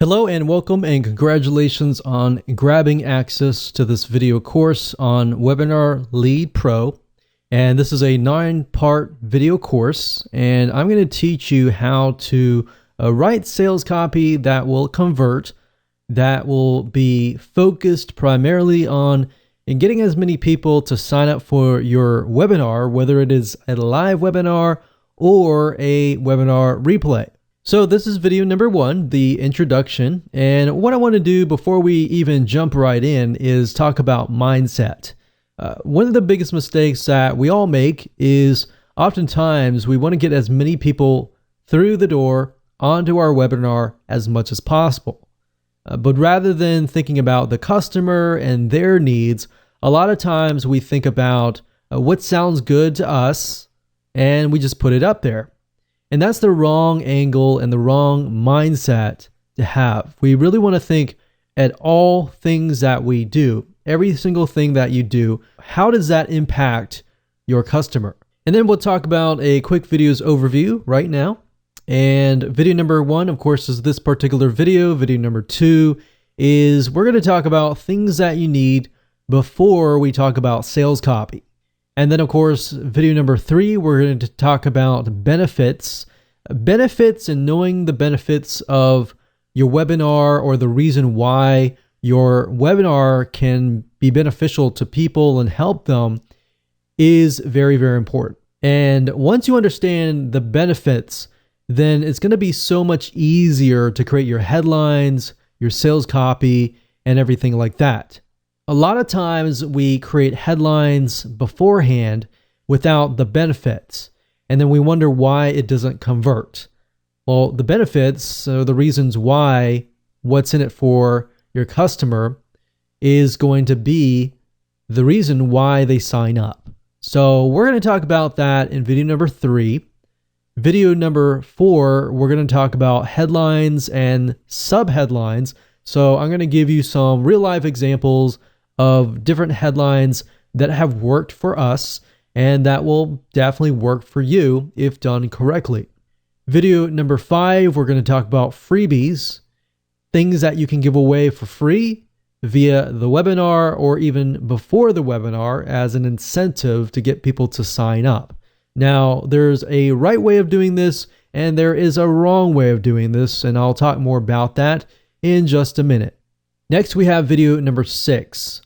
Hello and welcome and congratulations on grabbing access to this video course on Webinar Lead Pro. And this is a 9-part video course, and I'm going to teach you how to write sales copy that will convert, that will be focused primarily on getting as many people to sign up for your webinar, whether it is a live webinar or a webinar replay. So this is video number 1, the introduction. And what I want to do before we even jump right in is talk about mindset. One of the biggest mistakes that we all make is oftentimes we want to get as many people through the door onto our webinar as much as possible. But rather than thinking about the customer and their needs, a lot of times we think about what sounds good to us and we just put it up there. And that's the wrong angle and the wrong mindset to have. We really want to think at all things that we do, every single thing that you do, how does that impact your customer? And then we'll talk about a quick videos overview right now. And video number 1, of course, is this particular video. Video number 2 is we're going to talk about things that you need before we talk about sales copy. And then, of course, video number 3, we're going to talk about benefits and knowing the benefits of your webinar or the reason why your webinar can be beneficial to people and help them is very, very important. And once you understand the benefits, then it's going to be so much easier to create your headlines, your sales copy, and everything like that. A lot of times we create headlines beforehand without the benefits, and then we wonder why it doesn't convert. Well, the benefits, the reasons why, what's in it for your customer is going to be the reason why they sign up. So we're going to talk about that in video number 3. Video number 4, we're going to talk about headlines and sub-headlines. So I'm going to give you some real-life examples of different headlines that have worked for us and that will definitely work for you if done correctly. Video number 5, we're going to talk about freebies, things that you can give away for free via the webinar or even before the webinar as an incentive to get people to sign up. Now, there's a right way of doing this and there is a wrong way of doing this, and I'll talk more about that in just a minute. Next, we have video number 6,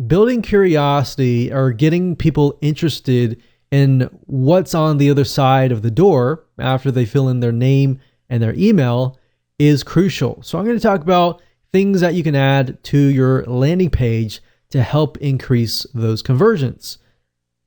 building curiosity or getting people interested in what's on the other side of the door after they fill in their name and their email is crucial. So I'm going to talk about things that you can add to your landing page to help increase those conversions.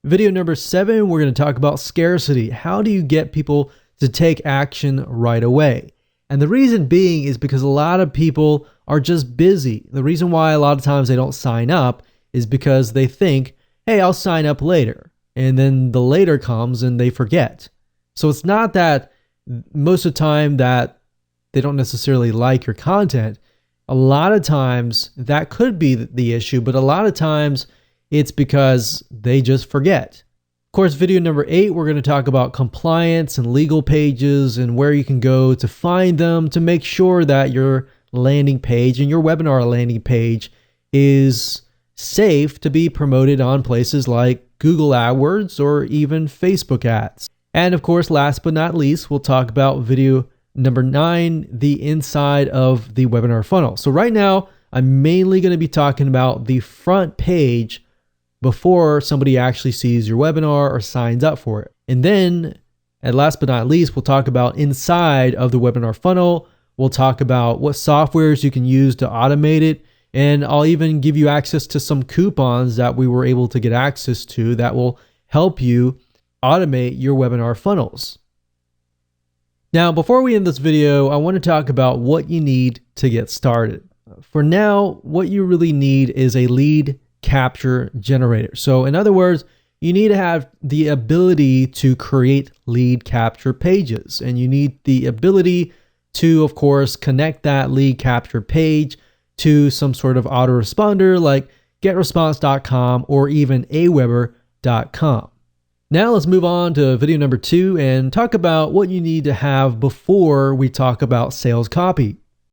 Video number 7, we're going to talk about scarcity. How do you get people to take action right away? And the reason being is because a lot of people are just busy. The reason why a lot of times they don't sign up is because they think, hey, I'll sign up later. And then the later comes and they forget. So it's not that most of the time that they don't necessarily like your content. A lot of times that could be the issue, but a lot of times it's because they just forget. Of course, video number 8, we're going to talk about compliance and legal pages and where you can go to find them to make sure that your landing page and your webinar landing page is safe to be promoted on places like Google AdWords or even Facebook ads. And of course, last but not least, we'll talk about video number 9, the inside of the webinar funnel. So right now, I'm mainly going to be talking about the front page before somebody actually sees your webinar or signs up for it. And then, and last but not least, we'll talk about inside of the webinar funnel. We'll talk about what softwares you can use to automate it. And I'll even give you access to some coupons that we were able to get access to that will help you automate your webinar funnels. Now, before we end this video, I want to talk about what you need to get started. For now, what you really need is a lead capture generator. So in other words, you need to have the ability to create lead capture pages, and you need the ability to, of course, connect that lead capture page to some sort of autoresponder like GetResponse.com or even Aweber.com. Now let's move on to video number 2 and talk about what you need to have before we talk about sales copy.